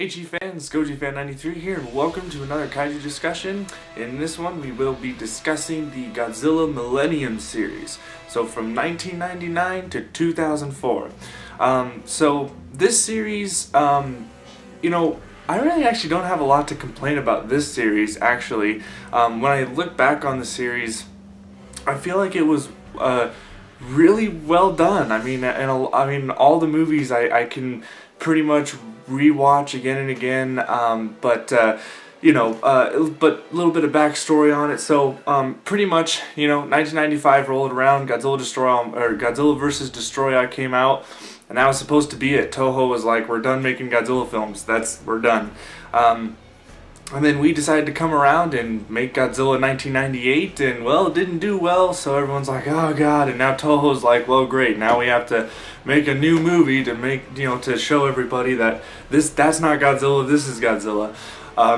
Hey G fans, GoGFan93 here, and welcome to another Kaiju discussion. In this one, we will be discussing the Godzilla Millennium series. So from 1999 to 2004. So this series, I really actually don't have a lot to complain about this series, actually. When I look back on the series, I feel like it was really well done. I mean, all the movies I can pretty much rewatch again and again, but a little bit of backstory on it. So pretty much, 1995 rolled around, Godzilla vs. Destroyer came out, and that was supposed to be it. Toho was like, we're done making Godzilla films, we're done. And then we decided to come around and make Godzilla 1998, and well, it didn't do well, so everyone's like, oh god, and now Toho's like, well great, now we have to make a new movie to to show everybody that that's not Godzilla, this is Godzilla.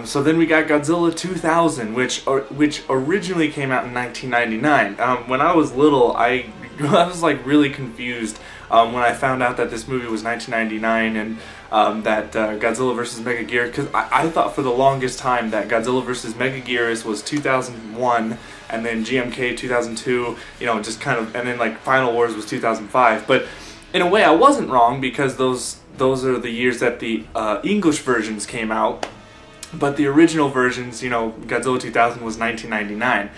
So then we got Godzilla 2000, which originally came out in 1999. When I was little, I was like really confused when I found out that this movie was 1999 and that Godzilla vs. Megaguirus, because I thought for the longest time that Godzilla vs. Megaguirus was 2001, and then GMK 2002, and then like Final Wars was 2005. But in a way, I wasn't wrong, because those are the years that the English versions came out. But the original versions, Godzilla 2000 was 1999,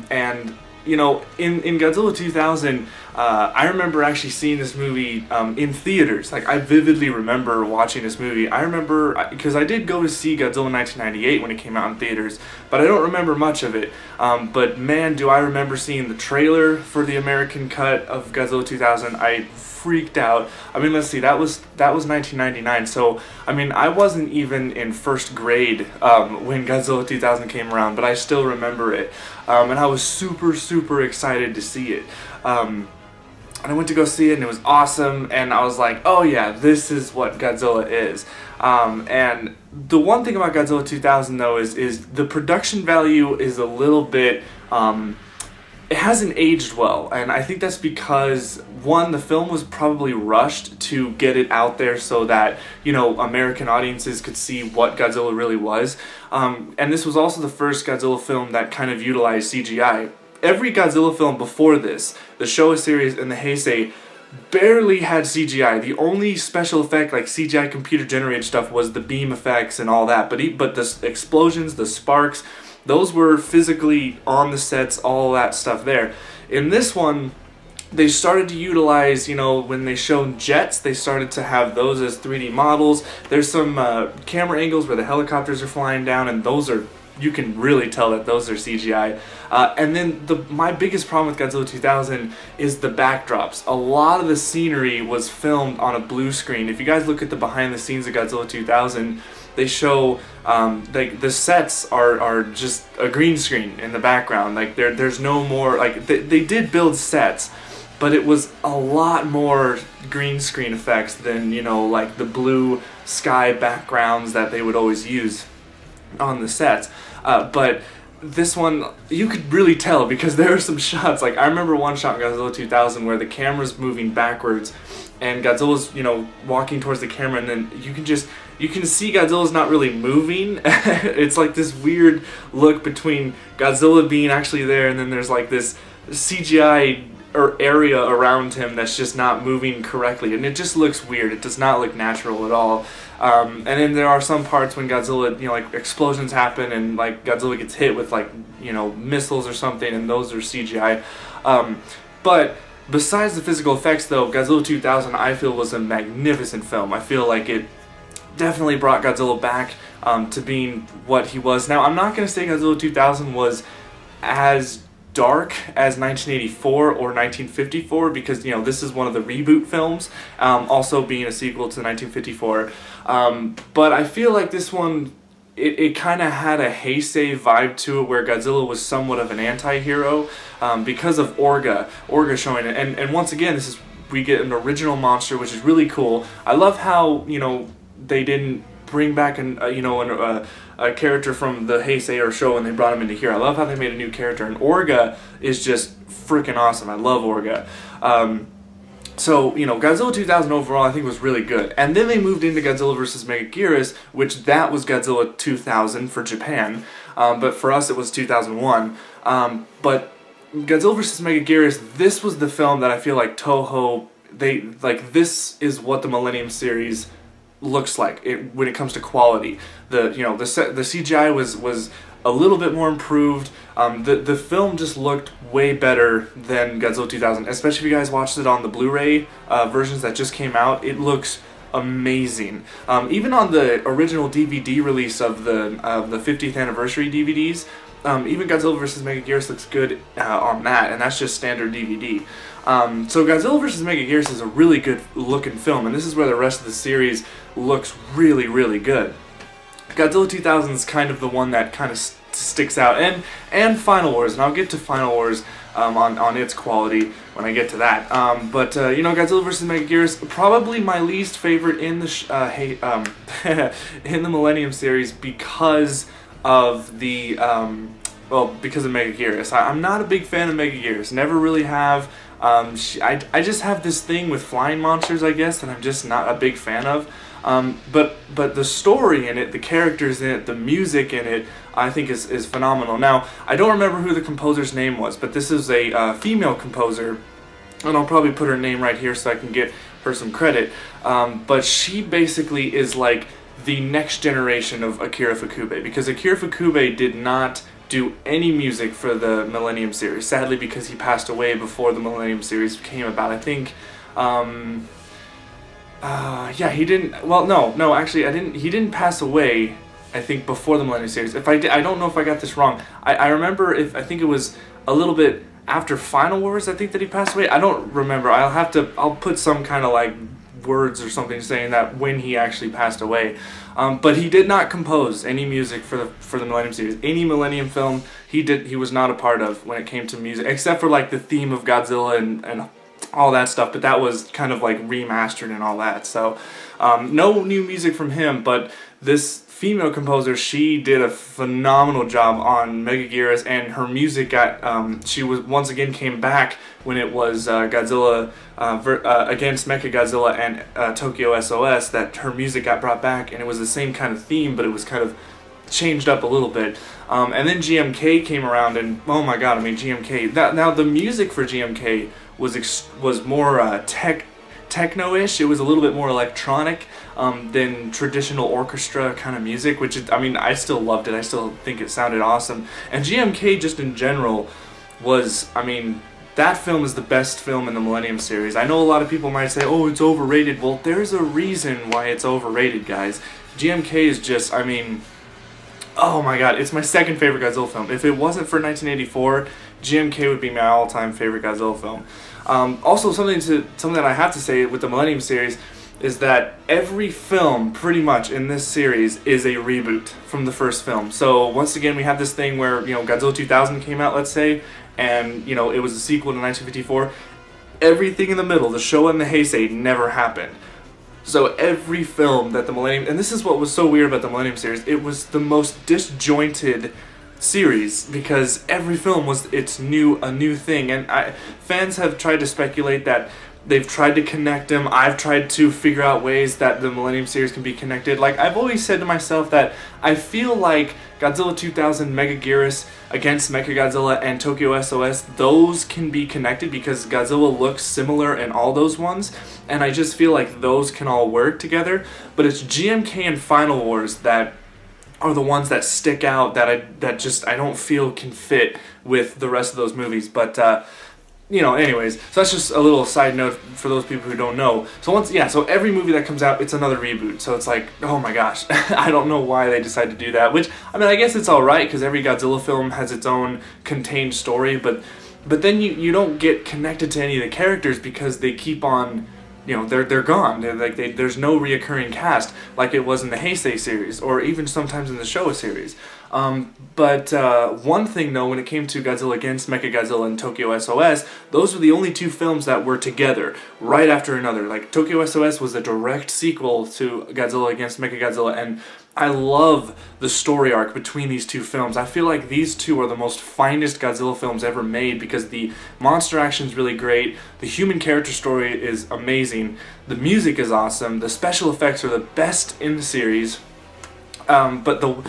and in Godzilla 2000, I remember actually seeing this movie in theaters. Like, I vividly remember watching this movie. I remember, because I did go to see Godzilla 1998 when it came out in theaters, but I don't remember much of it. But man, do I remember seeing the trailer for the American cut of Godzilla 2000. I freaked out. I mean, let's see, that was 1999, so I mean, I wasn't even in first grade when Godzilla 2000 came around, but I still remember it, and I was super excited to see it. And I went to go see it, and it was awesome, and I was like, oh yeah, this is what Godzilla is. And the one thing about Godzilla 2000 though is the production value is a little bit, it hasn't aged well, and I think that's because, one, the film was probably rushed to get it out there so that, American audiences could see what Godzilla really was. And this was also the first Godzilla film that kind of utilized CGI. Every Godzilla film before this, the Showa series and the Heisei, barely had CGI. The only special effect, like CGI computer generated stuff, was the beam effects and all that. But the explosions, the sparks, those were physically on the sets, all that stuff there. In this one, they started to utilize, when they showed jets, they started to have those as 3D models. There's some camera angles where the helicopters are flying down, and those are, you can really tell that those are CGI. And then my biggest problem with Godzilla 2000 is the backdrops. A lot of the scenery was filmed on a blue screen. If you guys look at the behind the scenes of Godzilla 2000, they show the sets are just a green screen in the background. Like there's no more, like they did build sets, but it was a lot more green screen effects than like the blue sky backgrounds that they would always use on the sets. But this one, you could really tell, because there are some shots, like I remember one shot in Godzilla 2000 where the camera's moving backwards and Godzilla's walking towards the camera, and then you can see Godzilla's not really moving. It's like this weird look between Godzilla being actually there, and then there's like this CGI area around him that's just not moving correctly, and it just looks weird. It does not look natural at all. And then there are some parts when Godzilla, like explosions happen, and like Godzilla gets hit with like missiles or something, and those are CGI. But besides the physical effects though, Godzilla 2000 I feel was a magnificent film. I feel like it definitely brought Godzilla back to being what he was. Now, I'm not going to say Godzilla 2000 was as dark as 1984 or 1954, because this is one of the reboot films, also being a sequel to 1954. But I feel like this one, it kind of had a Heisei vibe to it, where Godzilla was somewhat of an anti-hero because of Orga showing it. And once again, we get an original monster, which is really cool. I love how they didn't bring back a character from the Heisei or show and they brought him into here. I love how they made a new character, and Orga is just freaking awesome. I love Orga. So, Godzilla 2000 overall I think was really good. And then they moved into Godzilla vs. Megaguirus, which that was Godzilla 2000 for Japan, but for us it was 2001. But Godzilla vs. Megaguirus, this was the film that I feel like Toho, this is what the Millennium series looks like when it comes to quality. The CGI was a little bit more improved. The film just looked way better than Godzilla 2000, especially if you guys watched it on the Blu-ray versions that just came out. It looks amazing. Even on the original DVD release of the 50th anniversary DVDs, even Godzilla vs. Megaguirus looks good on that, and that's just standard DVD. So Godzilla vs. Megaguirus is a really good looking film, and this is where the rest of the series looks really, really good. Godzilla 2000 is kind of the one that kind of sticks out, and Final Wars, and I'll get to Final Wars on its quality when I get to that. But Godzilla vs. Megaguirus, probably my least favorite in the in the Millennium series because of the because of Megaguirus. I'm not a big fan of Megaguirus. Never really have. I just have this thing with flying monsters, I guess, that I'm just not a big fan of. But the story in it, the characters in it, the music in it, I think is phenomenal. Now, I don't remember who the composer's name was, but this is a female composer, and I'll probably put her name right here so I can get her some credit. But she basically is like the next generation of Akira Ifukube, because Akira Ifukube did not do any music for the Millennium series, sadly, because he passed away before the Millennium series came about. I think he didn't. Well, no, actually, he didn't pass away, I think, before the Millennium series. If I did, I don't know if I got this wrong. I remember I think it was a little bit after Final Wars, I think, that he passed away. I don't remember. I'll put some kind of like words or something saying that when he actually passed away. But he did not compose any music for the Millennium series. Any Millennium film he was not a part of when it came to music, except for like the theme of Godzilla and all that stuff, but that was kind of like remastered and all that. So no new music from him, but this female composer, she did a phenomenal job on Megaguirus, and her music she was once again came back when it was Godzilla against Mechagodzilla and Tokyo SOS, that her music got brought back, and it was the same kind of theme, but it was kind of changed up a little bit. And then GMK came around, and oh my god, I mean, GMK, now the music for GMK was more techno-ish. It was a little bit more electronic than traditional orchestra kind of music, which is, I mean, I still loved it. I still think it sounded awesome. And GMK just in general was, I mean, that film is the best film in the Millennium series. I know a lot of people might say, oh, it's overrated. Well, there's a reason why it's overrated, guys. GMK is just, I mean, oh my god, it's my second favorite Godzilla film. If it wasn't for 1984, GMK would be my all-time favorite Godzilla film. Also, something that I have to say with the Millennium series is that every film, pretty much, in this series is a reboot from the first film. So once again, we have this thing where, Godzilla 2000 came out, let's say, and, it was a sequel to 1954. Everything in the middle, the Showa and the Heisei, never happened. So every film that the Millennium, and this is what was so weird about the Millennium series, it was the most disjointed series, because every film was a new thing, and fans have tried to speculate that they've tried to connect them. I've tried to figure out ways that the Millennium series can be connected. Like, I've always said to myself that I feel like Godzilla 2000, Megaguirus against Mechagodzilla, and Tokyo SOS, those can be connected because Godzilla looks similar in all those ones, and I just feel like those can all work together. But it's GMK and Final Wars that are the ones that stick out, that I don't feel can fit with the rest of those movies. But anyways, so that's just a little side note for those people who don't know. So every movie that comes out, it's another reboot. So it's like, oh my gosh, I don't know why they decided to do that. Which, I mean, I guess it's all right because every Godzilla film has its own contained story, but then you don't get connected to any of the characters because they keep on, they're gone. There's no reoccurring cast like it was in the Heisei series, or even sometimes in the Showa series. But one thing though, when it came to Godzilla against Mechagodzilla and Tokyo SOS, those were the only two films that were together right after another. Like, Tokyo SOS was a direct sequel to Godzilla against Mechagodzilla, and I love the story arc between these two films. I feel like these two are the most finest Godzilla films ever made because the monster action is really great, the human character story is amazing, the music is awesome, the special effects are the best in the series. Although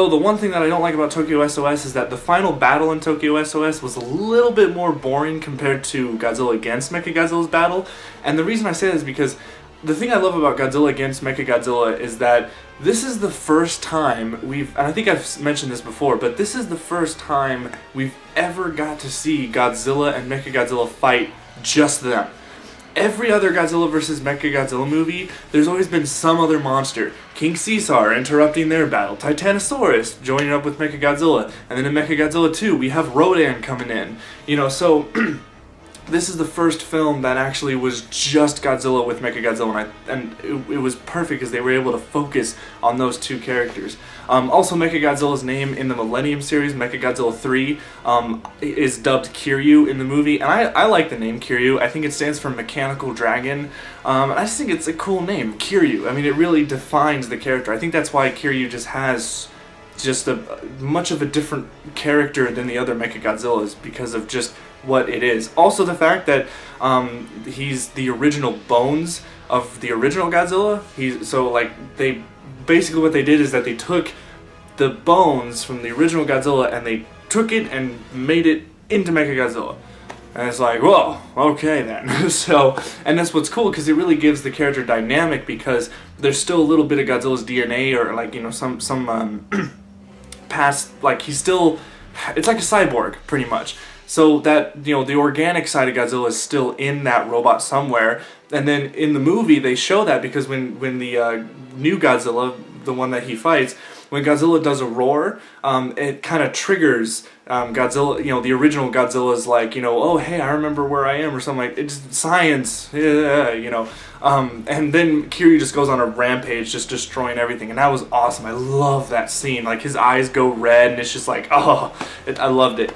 the one thing that I don't like about Tokyo SOS is that the final battle in Tokyo SOS was a little bit more boring compared to Godzilla against Mechagodzilla's battle. And the reason I say that is because the thing I love about Godzilla against Mechagodzilla is that this is the first time and I think I've mentioned this before, but this is the first time we've ever got to see Godzilla and Mechagodzilla fight just them. Every other Godzilla vs. Mechagodzilla movie, there's always been some other monster. King Caesar interrupting their battle, Titanosaurus joining up with Mechagodzilla, and then in Mechagodzilla 2, we have Rodan coming in. So this is the first film that actually was just Godzilla with Mechagodzilla, and it was perfect because they were able to focus on those two characters. Also, Mechagodzilla's name in the Millennium series, Mechagodzilla 3, is dubbed Kiryu in the movie, and I like the name Kiryu. I think it stands for Mechanical Dragon. I just think it's a cool name, Kiryu. I mean, it really defines the character. I think that's why Kiryu just has much of a different character than the other Mechagodzillas because of just what it is. Also, the fact that he's the original bones of the original Godzilla. Basically what they did is that they took the bones from the original Godzilla and they took it and made it into Mechagodzilla. And it's like, whoa, okay then. And that's what's cool because it really gives the character dynamic because there's still a little bit of Godzilla's DNA or some past, he's still, it's like a cyborg pretty much. So that, the organic side of Godzilla is still in that robot somewhere. And then in the movie, they show that because when the new Godzilla, the one that he fights, when Godzilla does a roar, it kind of triggers Godzilla, the original Godzilla's like, oh, hey, I remember where I am or something like, it's science, and then Kiryu just goes on a rampage, just destroying everything, and that was awesome. I love that scene. Like, his eyes go red, and it's just like, I loved it.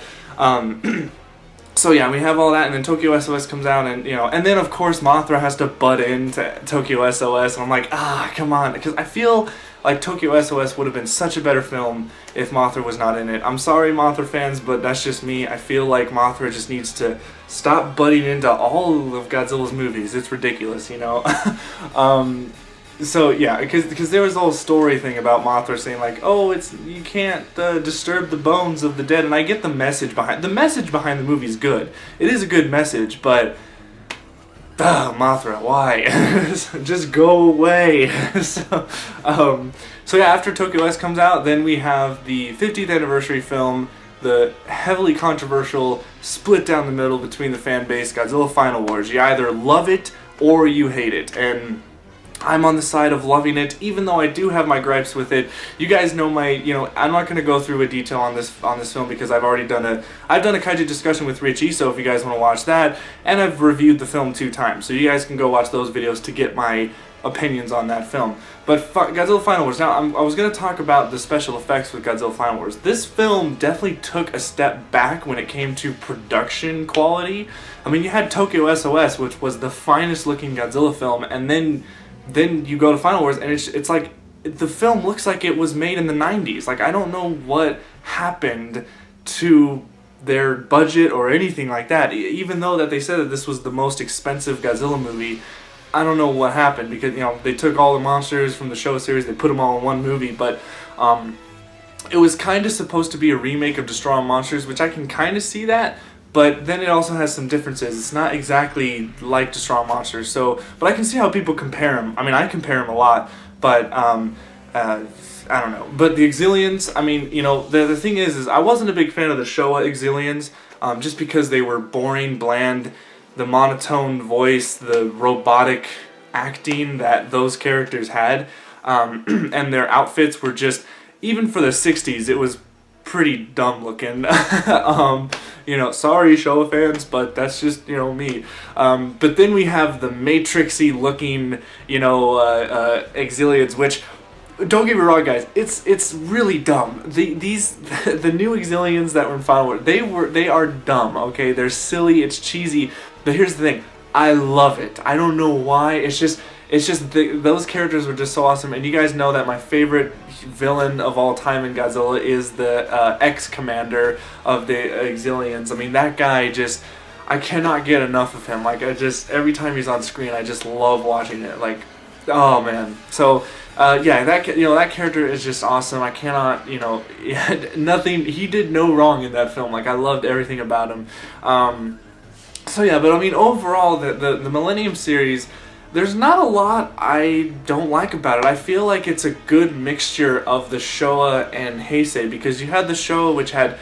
So yeah, we have all that, and then Tokyo SOS comes out, and and then of course Mothra has to butt into Tokyo SOS, and I'm like, come on, because I feel like Tokyo SOS would have been such a better film if Mothra was not in it. I'm sorry, Mothra fans, but that's just me. I feel like Mothra just needs to stop butting into all of Godzilla's movies. It's ridiculous, So yeah, because there was a whole story thing about Mothra saying like, oh, you can't disturb the bones of the dead, and I get the message behind the movie is good. It is a good message, but Mothra, why? Just go away. So yeah, after Tokyo S comes out, then we have the 50th anniversary film, the heavily controversial split down the middle between the fan base, Godzilla Final Wars. You either love it or you hate it, and I'm on the side of loving it, even though I do have my gripes with it. You guys know I'm not going to go through a detail on this film because I've done a Kaiju discussion with Richie, so if you guys want to watch that, and I've reviewed the film 2 times, so you guys can go watch those videos to get my opinions on that film. But Godzilla Final Wars, now I was going to talk about the special effects with Godzilla Final Wars. This film definitely took a step back when it came to production quality. I mean, you had Tokyo SOS, which was the finest looking Godzilla film, and then you go to Final Wars, and it's like, the film looks like it was made in the 90s. Like, I don't know what happened to their budget or anything like that. Even though that they said that this was the most expensive Godzilla movie, I don't know what happened, because, they took all the monsters from the show series, they put them all in one movie, but it was kind of supposed to be a remake of Destroy All Monsters, which I can kind of see that. But then it also has some differences. It's not exactly like Destroy All Monsters, but I can see how people compare them. I mean, I compare them a lot, but I don't know. But the Exilians, I mean, the thing is I wasn't a big fan of the Showa Exilians, just because they were boring, bland, the monotone voice, the robotic acting that those characters had, and their outfits were just, even for the 60s, it was pretty dumb looking. Sorry Showa fans, but that's just, me. But then we have the Matrixy looking, Exilians, which, don't get me wrong, guys, it's really dumb. The new Exilians that were in Final War, they are dumb, okay? They're silly, it's cheesy, but here's the thing, I love it. I don't know why, it's just, it's just those characters were just so awesome. And you guys know that my favorite villain of all time in Godzilla is the ex-commander of the Exilians. I mean, that guy just, I cannot get enough of him. Like, every time he's on screen, I just love watching it. Like, oh man. So yeah, that character is just awesome. I cannot, nothing, he did no wrong in that film. Like, I loved everything about him. So yeah, but I mean, overall, the Millennium series, there's not a lot I don't like about it. I feel like it's a good mixture of the Showa and Heisei, because you had the Showa, which had,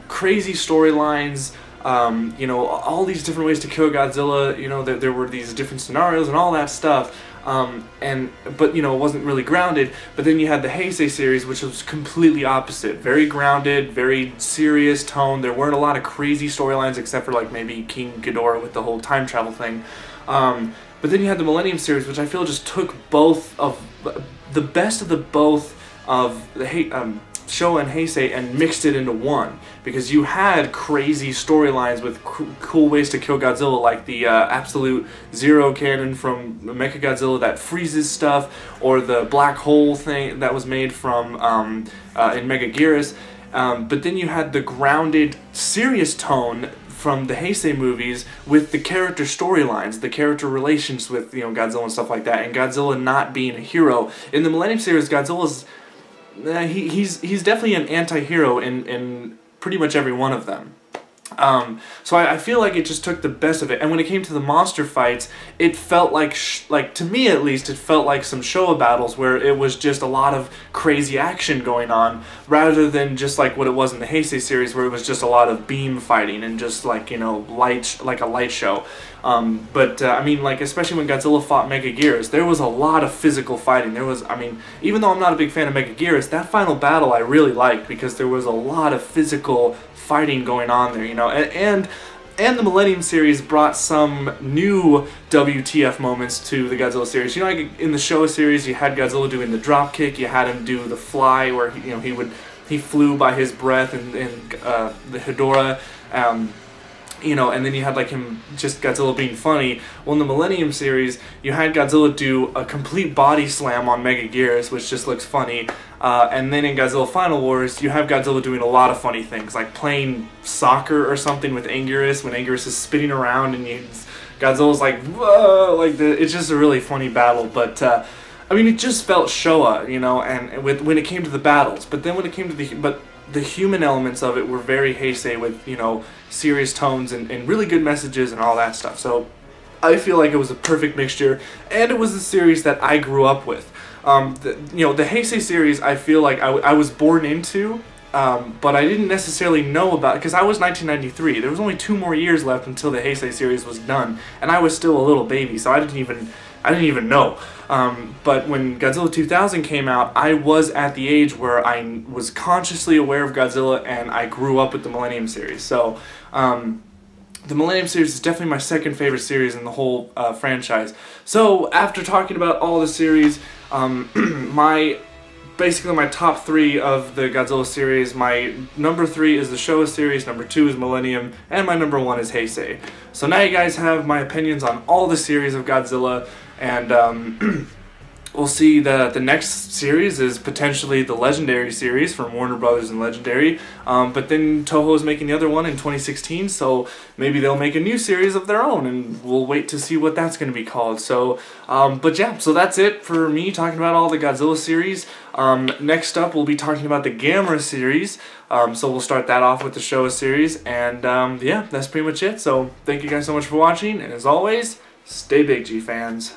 crazy storylines, all these different ways to kill Godzilla, there were these different scenarios and all that stuff, but it wasn't really grounded. But then you had the Heisei series, which was completely opposite. Very grounded, very serious tone. There weren't a lot of crazy storylines, except for like maybe King Ghidorah with the whole time travel thing. But then you had the Millennium series, which I feel just took both of the best of the both of the Showa and Heisei and mixed it into one, because you had crazy storylines with cool ways to kill Godzilla, like the absolute zero cannon from Mechagodzilla that freezes stuff, or the black hole thing that was made from in Megaguirus. But then you had the grounded, serious tone from the Heisei movies with the character storylines, the character relations with Godzilla and stuff like that, and Godzilla not being a hero. In the Millennium series, Godzilla's he's definitely an anti-hero in pretty much every one of them. So I feel like it just took the best of it. And when it came to the monster fights, it felt like to me at least, it felt like some Showa battles where it was just a lot of crazy action going on, rather than just like what it was in the Heisei series, where it was just a lot of beam fighting and just like, like a light show. But I mean, like, especially when Godzilla fought Megaguirus, there was a lot of physical fighting. Even though I'm not a big fan of Megaguirus, that final battle I really liked, because there was a lot of physical fighting going on there, and the Millennium series brought some new WTF moments to the Godzilla series. Like in the Showa series, you had Godzilla doing the drop kick, you had him do the fly, where he flew by his breath, and the Hedorah, and then you had like him, just Godzilla being funny. Well, in the Millennium series, you had Godzilla do a complete body slam on Megaguirus, which just looks funny. And then in Godzilla Final Wars, you have Godzilla doing a lot of funny things, like playing soccer or something with Anguirus, when Anguirus is spinning around, and Godzilla's like, whoa, like it's just a really funny battle. But it just felt Showa, and when it came to the battles. But then when it came to the human elements of it were very Heisei, with serious tones and really good messages and all that stuff. So I feel like it was a perfect mixture, and it was a series that I grew up with. The Heisei series, I feel like I was born into, but I didn't necessarily know about it, because I was 1993. There was only 2 more years left until the Heisei series was done, and I was still a little baby, so I didn't even know. But when Godzilla 2000 came out, I was at the age where I was consciously aware of Godzilla, and I grew up with the Millennium series. So the Millennium series is definitely my second favorite series in the whole franchise. So after talking about all the series, basically my top 3 of the Godzilla series, my number 3 is the Showa series, number 2 is Millennium, and my number 1 is Heisei. So now you guys have my opinions on all the series of Godzilla, and we'll see the next series is potentially the Legendary series from Warner Brothers and Legendary, but then Toho is making the other one in 2016, so maybe they'll make a new series of their own, and we'll wait to see what that's going to be called. So, but yeah, so that's it for me talking about all the Godzilla series. Next up, we'll be talking about the Gamera series, so we'll start that off with the Showa series, and yeah, that's pretty much it. So thank you guys so much for watching, and as always, stay big, G fans.